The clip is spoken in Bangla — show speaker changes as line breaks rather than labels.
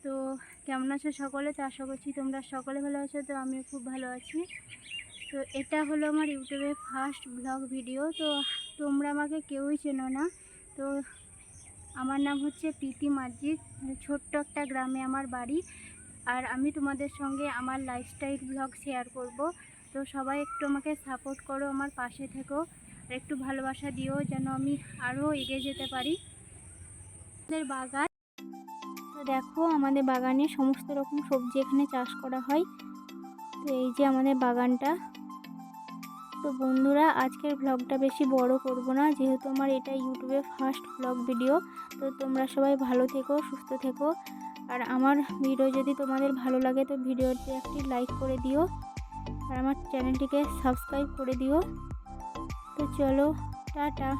তো কেমন আছো সকলে? তো আশা করছি তোমরা সকলে ভালো আছো। তো আমিও খুব ভালো আছি। তো এটা হলো আমার ইউটিউবে ফার্স্ট ব্লগ ভিডিও। তো তোমরা আমাকে কেউই চেনো না। তো আমার নাম হচ্ছে প্রীতি মার্জিত। ছোট্ট একটা গ্রামে আমার বাড়ি। আর আমি তোমাদের সঙ্গে আমার লাইফস্টাইল ব্লগ শেয়ার করব। তো সবাই একটু আমাকে সাপোর্ট করো, আমার পাশে থেকো, আর একটু ভালোবাসা দিও যেন আমি আরও এগিয়ে যেতে পারি। আমাদের বাগান, তো দেখো আমাদের বাগানে সমস্ত রকম সবজি এখানে চাষ করা হয়। তো এই যে আমাদের বাগানটা। তো বন্ধুরা, আজকের ব্লগটা বেশি বড় করব না, যেহেতু আমার এটা ইউটিউবে ফার্স্ট ব্লগ ভিডিও। তো তোমরা সবাই ভালো থেকো, সুস্থ থেকো। আর আমার ভিডিও যদি তোমাদের ভালো লাগে তো ভিডিওতে একটি লাইক করে দিও, আর আমার চ্যানেলটিকে সাবস্ক্রাইব করে দিও। তো চলো, টাটা।